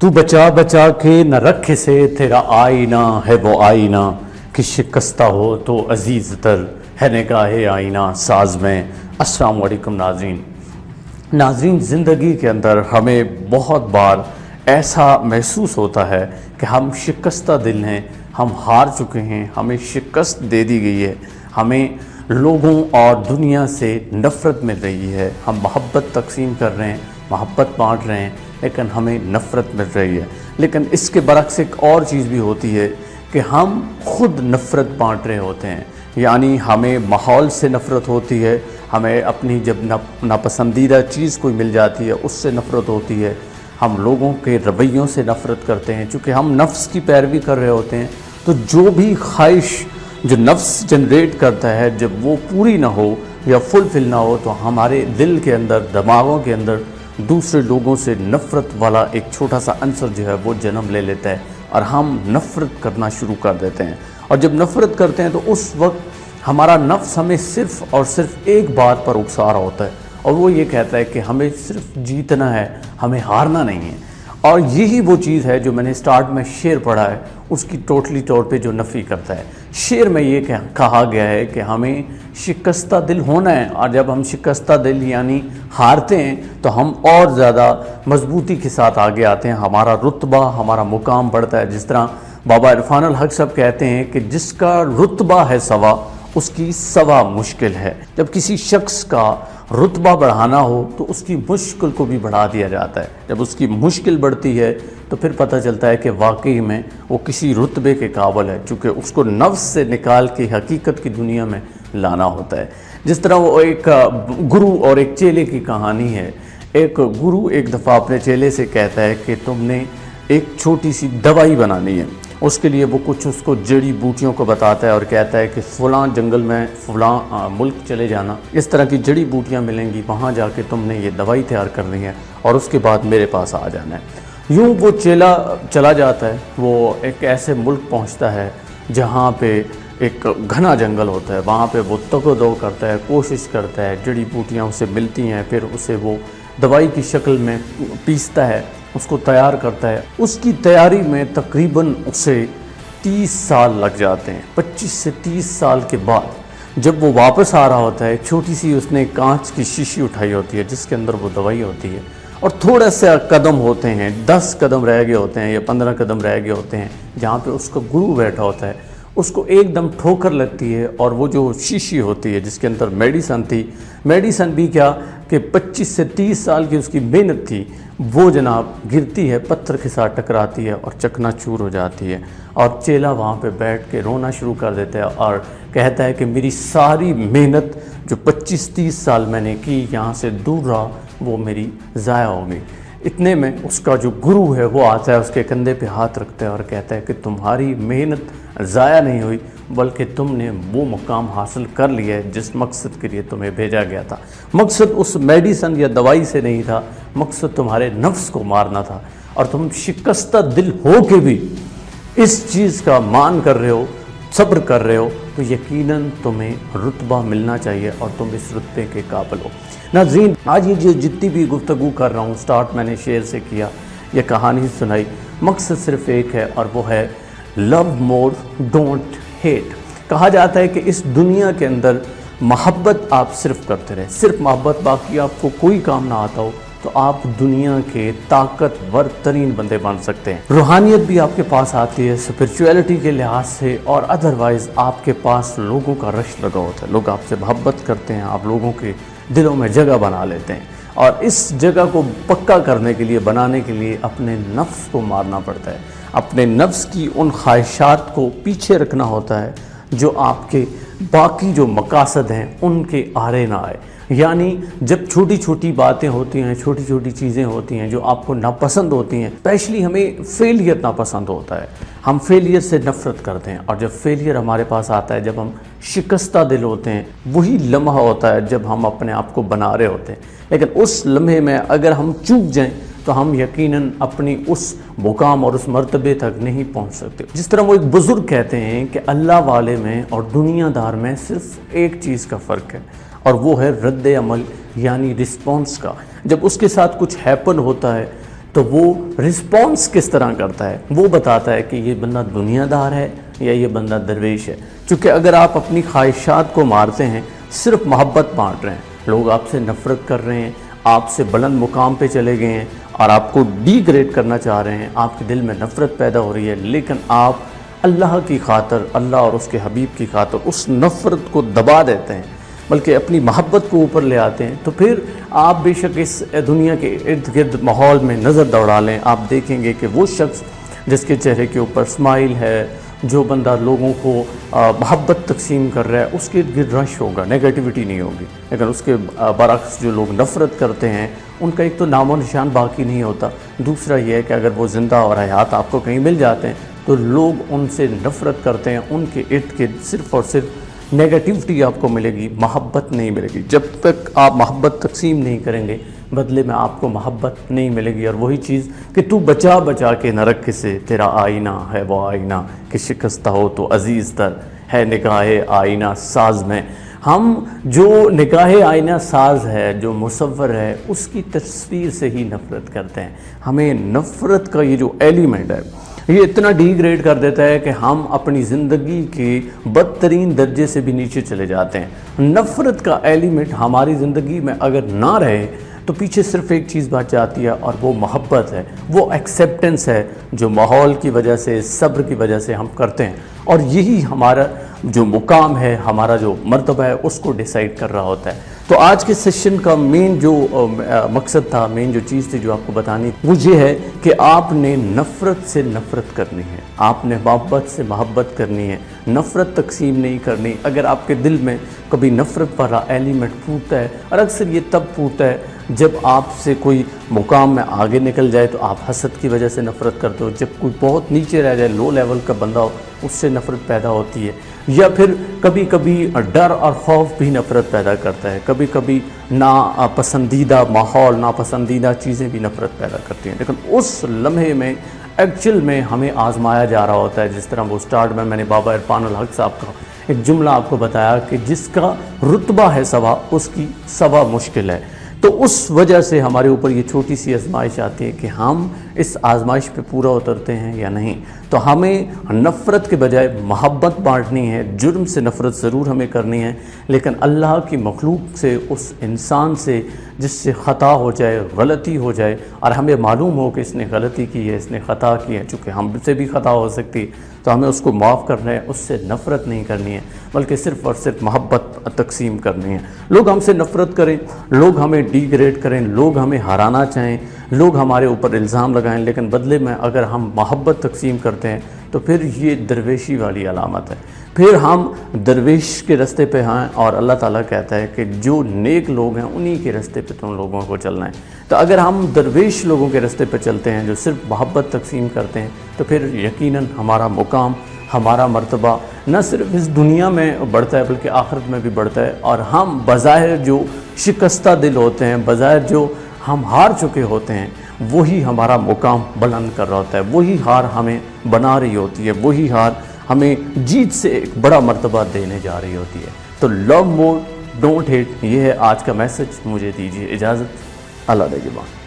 تو بچا بچا کے نہ رکھ سے تیرا آئینہ ہے وہ آئینہ کہ شکستہ ہو تو عزیز تر ہے نگاہ آئینہ ساز میں۔ السلام علیکم ناظرین، زندگی کے اندر ہمیں بہت بار ایسا محسوس ہوتا ہے کہ ہم شکستہ دل ہیں، ہم ہار چکے ہیں، ہمیں شکست دے دی گئی ہے، ہمیں لوگوں اور دنیا سے نفرت مل رہی ہے، ہم محبت تقسیم کر رہے ہیں، محبت بانٹ رہے ہیں، لیکن ہمیں نفرت مل رہی ہے۔ لیکن اس کے برعکس ایک اور چیز بھی ہوتی ہے کہ ہم خود نفرت بانٹ رہے ہوتے ہیں، یعنی ہمیں ماحول سے نفرت ہوتی ہے، ہمیں اپنی جب ناپسندیدہ چیز کوئی مل جاتی ہے اس سے نفرت ہوتی ہے، ہم لوگوں کے رویوں سے نفرت کرتے ہیں، چونکہ ہم نفس کی پیروی کر رہے ہوتے ہیں۔ تو جو بھی خواہش جو نفس جنریٹ کرتا ہے جب وہ پوری نہ ہو یا فلفل نہ ہو تو ہمارے دل کے اندر، دماغوں کے اندر دوسرے لوگوں سے نفرت والا ایک چھوٹا سا عنصر جو ہے وہ جنم لے لیتا ہے اور ہم نفرت کرنا شروع کر دیتے ہیں۔ اور جب نفرت کرتے ہیں تو اس وقت ہمارا نفس ہمیں صرف اور صرف ایک بات پر اکسا رہا ہوتا ہے، اور وہ یہ کہتا ہے کہ ہمیں صرف جیتنا ہے، ہمیں ہارنا نہیں ہے۔ اور یہی وہ چیز ہے جو میں نے سٹارٹ میں شعر پڑھا ہے، اس کی ٹوٹلی طور پہ جو نفی کرتا ہے۔ شعر میں یہ کہا گیا ہے کہ ہمیں شکستہ دل ہونا ہے، اور جب ہم شکستہ دل یعنی ہارتے ہیں تو ہم اور زیادہ مضبوطی کے ساتھ آگے آتے ہیں، ہمارا رتبہ، ہمارا مقام بڑھتا ہے۔ جس طرح بابا عرفان الحق صاحب کہتے ہیں کہ جس کا رتبہ ہے سوا، اس کی سوا مشکل ہے۔ جب کسی شخص کا رتبہ بڑھانا ہو تو اس کی مشکل کو بھی بڑھا دیا جاتا ہے۔ جب اس کی مشکل بڑھتی ہے تو پھر پتہ چلتا ہے کہ واقعی میں وہ کسی رتبے کے قابل ہے، چونکہ اس کو نفس سے نکال کے حقیقت کی دنیا میں لانا ہوتا ہے۔ جس طرح وہ ایک گرو اور ایک چیلے کی کہانی ہے۔ ایک گرو ایک دفعہ اپنے چیلے سے کہتا ہے کہ تم نے ایک چھوٹی سی دوائی بنانی ہے۔ اس کے لیے وہ کچھ اس کو جڑی بوٹیوں کو بتاتا ہے اور کہتا ہے کہ فلاں جنگل میں فلاں ملک چلے جانا، اس طرح کی جڑی بوٹیاں ملیں گی، وہاں جا کے تم نے یہ دوائی تیار کرنی ہے اور اس کے بعد میرے پاس آ جانا ہے۔ یوں وہ چیلا چلا جاتا ہے، وہ ایک ایسے ملک پہنچتا ہے جہاں پہ ایک گھنا جنگل ہوتا ہے، وہاں پہ وہ تگ و دو کرتا ہے، کوشش کرتا ہے، جڑی بوٹیاں اسے ملتی ہیں، پھر اسے وہ دوائی کی شکل میں پیستا ہے، اس کو تیار کرتا ہے۔ اس کی تیاری میں تقریباً اسے 30 سال لگ جاتے ہیں۔ 25 سے 30 سال کے بعد جب وہ واپس آ رہا ہوتا ہے، چھوٹی سی اس نے کانچ کی شیشی اٹھائی ہوتی ہے جس کے اندر وہ دوائی ہوتی ہے، اور تھوڑا سا قدم ہوتے ہیں، 10 قدم رہ گئے ہوتے ہیں یا 15 قدم رہ گئے ہوتے ہیں جہاں پہ اس کا گرو بیٹھا ہوتا ہے۔ اس کو ایک دم ٹھوکر لگتی ہے اور وہ جو شیشی ہوتی ہے جس کے اندر میڈیسن تھی، میڈیسن بھی کیا کہ 25 سے 30 سال کی اس کی محنت تھی، وہ جناب گرتی ہے، پتھر کے ساتھ ٹکراتی ہے اور چکنا چور ہو جاتی ہے۔ اور چیلا وہاں پہ بیٹھ کے رونا شروع کر دیتا ہے اور کہتا ہے کہ میری ساری محنت جو 25-30 سال میں نے کی یہاں سے دور رہا، وہ میری ضائع ہو گئی۔ اتنے میں اس کا جو گرو ہے وہ آتا ہے، اس کے کندھے پہ ہاتھ رکھتا ہے اور کہتا ہے کہ تمہاری محنت ضائع نہیں ہوئی، بلکہ تم نے وہ مقام حاصل کر لیا ہے جس مقصد کے لیے تمہیں بھیجا گیا تھا۔ مقصد اس میڈیسن یا دوائی سے نہیں تھا، مقصد تمہارے نفس کو مارنا تھا، اور تم شکستہ دل ہو کے بھی اس چیز کا مان کر رہے ہو، صبر کر رہے ہو، تو یقیناً تمہیں رتبہ ملنا چاہیے اور تم اس رتبے کے قابل ہو۔ ناظرین، آج یہ جتنی بھی گفتگو کر رہا ہوں، سٹارٹ میں نے شعر سے کیا، یہ کہانی سنائی، مقصد صرف ایک ہے اور وہ ہے لو مور ڈونٹ ہیٹ۔ کہا جاتا ہے کہ اس دنیا کے اندر محبت آپ صرف کرتے رہے، صرف محبت، باقی آپ کو کوئی کام نہ آتا ہو تو آپ دنیا کے طاقتور ترین بندے بن سکتے ہیں۔ روحانیت بھی آپ کے پاس آتی ہے، اسپرچویلٹی کے لحاظ سے، اور ادروائز آپ کے پاس لوگوں کا رش لگا ہوتا ہے، لوگ آپ سے محبت کرتے ہیں، آپ لوگوں کے دلوں میں جگہ بنا لیتے ہیں، اور اس جگہ کو پکا کرنے کے لیے، بنانے کے لیے اپنے نفس کو مارنا پڑتا ہے، اپنے نفس کی ان خواہشات کو پیچھے رکھنا ہوتا ہے جو آپ کے باقی جو مقاصد ہیں ان کے آڑے نہ آئے۔ یعنی جب چھوٹی چھوٹی باتیں ہوتی ہیں، چھوٹی چھوٹی چیزیں ہوتی ہیں جو آپ کو ناپسند ہوتی ہیں، اسپیشلی ہمیں فیلئر ناپسند ہوتا ہے، ہم فیلئر سے نفرت کرتے ہیں، اور جب فیلئر ہمارے پاس آتا ہے، جب ہم شکستہ دل ہوتے ہیں، وہی لمحہ ہوتا ہے جب ہم اپنے آپ کو بنا رہے ہوتے ہیں۔ لیکن اس لمحے میں اگر ہم چوک جائیں تو ہم یقیناً اپنی اس مقام اور اس مرتبے تک نہیں پہنچ سکتے۔ جس طرح وہ ایک بزرگ کہتے ہیں کہ اللہ والے میں اور دنیا دار میں صرف ایک چیز کا فرق ہے، اور وہ ہے رد عمل، یعنی رسپانس کا۔ جب اس کے ساتھ کچھ ہیپن ہوتا ہے تو وہ رسپانس کس طرح کرتا ہے وہ بتاتا ہے کہ یہ بندہ دنیا دار ہے یا یہ بندہ درویش ہے. چونکہ اگر آپ اپنی خواہشات کو مارتے ہیں، صرف محبت بانٹ رہے ہیں، لوگ آپ سے نفرت کر رہے ہیں، آپ سے بلند مقام پہ چلے گئے ہیں اور آپ کو ڈی گریڈ کرنا چاہ رہے ہیں، آپ کے دل میں نفرت پیدا ہو رہی ہے، لیکن آپ اللہ کی خاطر، اللہ اور اس کے حبیب کی خاطر اس نفرت کو دبا دیتے ہیں، بلکہ اپنی محبت کو اوپر لے آتے ہیں، تو پھر آپ بے شک اس دنیا کے ارد گرد ماحول میں نظر دوڑا لیں، آپ دیکھیں گے کہ وہ شخص جس کے چہرے کے اوپر اسمائل ہے، جو بندہ لوگوں کو محبت تقسیم کر رہا ہے، اس کے ارد گرد رش ہوگا، نیگیٹیوٹی نہیں ہوگی. لیکن اس کے برعکس جو لوگ نفرت کرتے ہیں ان کا ایک تو نام و نشان باقی نہیں ہوتا، دوسرا یہ ہے کہ اگر وہ زندہ اور حیات آپ کو کہیں مل جاتے ہیں تو لوگ ان سے نفرت کرتے ہیں، ان کے ارد گرد صرف اور صرف نیگیٹیوٹی آپ کو ملے گی، محبت نہیں ملے گی. جب تک آپ محبت تقسیم نہیں کریں گے بدلے میں آپ کو محبت نہیں ملے گی. اور وہی چیز کہ تو بچا بچا کے نہ رکھ سے، تیرا آئینہ ہے وہ آئینہ کہ شکستہ ہو تو عزیز تر ہے نگاہ آئینہ ساز میں. ہم جو نگاہ آئینہ ساز ہے، جو مصور ہے، اس کی تصویر سے ہی نفرت کرتے ہیں. ہمیں نفرت کا یہ جو ایلیمنٹ ہے یہ اتنا ڈی گریڈ کر دیتا ہے کہ ہم اپنی زندگی کے بدترین درجے سے بھی نیچے چلے جاتے ہیں. نفرت کا ایلیمنٹ ہماری زندگی میں اگر نہ رہے تو پیچھے صرف ایک چیز بچ جاتی ہے اور وہ محبت ہے، وہ ایکسیپٹنس ہے جو ماحول کی وجہ سے، صبر کی وجہ سے ہم کرتے ہیں. اور یہی ہمارا جو مقام ہے، ہمارا جو مرتبہ ہے، اس کو ڈیسائیڈ کر رہا ہوتا ہے. تو آج کے سیشن کا مین جو مقصد تھا، مین جو چیز تھی جو آپ کو بتانی، وہ یہ ہے کہ آپ نے نفرت سے نفرت کرنی ہے، آپ نے محبت سے محبت کرنی ہے، نفرت تقسیم نہیں کرنی. اگر آپ کے دل میں کبھی نفرت والا ایلیمنٹ پھوٹتا ہے، اور اکثر یہ تب پھوٹتا ہے جب آپ سے کوئی مقام میں آگے نکل جائے تو آپ حسد کی وجہ سے نفرت کرتے ہو، جب کوئی بہت نیچے رہ جائے، لو لیول کا بندہ ہو، اس سے نفرت پیدا ہوتی ہے. یا پھر کبھی کبھی ڈر اور خوف بھی نفرت پیدا کرتا ہے، کبھی کبھی ناپسندیدہ ماحول، ناپسندیدہ چیزیں بھی نفرت پیدا کرتی ہیں. لیکن اس لمحے میں ایکچوئل میں ہمیں آزمایا جا رہا ہوتا ہے. جس طرح وہ سٹارٹ میں نے بابا عرفان الحق صاحب کا ایک جملہ آپ کو بتایا کہ جس کا رتبہ ہے سوا، اس کی سوا مشکل ہے. تو اس وجہ سے ہمارے اوپر یہ چھوٹی سی آزمائش آتی ہے کہ ہم اس آزمائش پہ پورا اترتے ہیں یا نہیں. تو ہمیں نفرت کے بجائے محبت بانٹنی ہے. جرم سے نفرت ضرور ہمیں کرنی ہے، لیکن اللہ کی مخلوق سے، اس انسان سے جس سے خطا ہو جائے، غلطی ہو جائے، اور ہمیں معلوم ہو کہ اس نے غلطی کی ہے، اس نے خطا کی ہے، چونکہ ہم سے بھی خطا ہو سکتی، تو ہمیں اس کو معاف کرنا ہے. اس سے نفرت نہیں کرنی ہے، بلکہ صرف اور صرف محبت تقسیم کرنی ہے. لوگ ہم سے نفرت کریں، لوگ ہمیں ڈی گریڈ کریں، لوگ ہمیں ہرانا چاہیں، لوگ ہمارے اوپر الزام لگائیں، لیکن بدلے میں اگر ہم محبت تقسیم کرتے ہیں تو پھر یہ درویشی والی علامت ہے. پھر ہم درویش کے راستے پہ ہیں، اور اللہ تعالیٰ کہتا ہے کہ جو نیک لوگ ہیں انہی کے راستے پہ تم لوگوں کو چلنا ہے. تو اگر ہم درویش لوگوں کے راستے پہ چلتے ہیں جو صرف محبت تقسیم کرتے ہیں، تو پھر یقیناً ہمارا مقام، ہمارا مرتبہ نہ صرف اس دنیا میں بڑھتا ہے بلکہ آخرت میں بھی بڑھتا ہے. اور ہم بظاہر جو شکستہ دل ہوتے ہیں، بظاہر جو ہم ہار چکے ہوتے ہیں، وہی ہمارا مقام بلند کر رہا ہوتا ہے، وہی ہار ہمیں بنا رہی ہوتی ہے، وہی ہار ہمیں جیت سے ایک بڑا مرتبہ دینے جا رہی ہوتی ہے. تو لو مور ڈونٹ ہیٹ، یہ ہے آج کا میسج. مجھے دیجیے اجازت. اللہ نگہبان.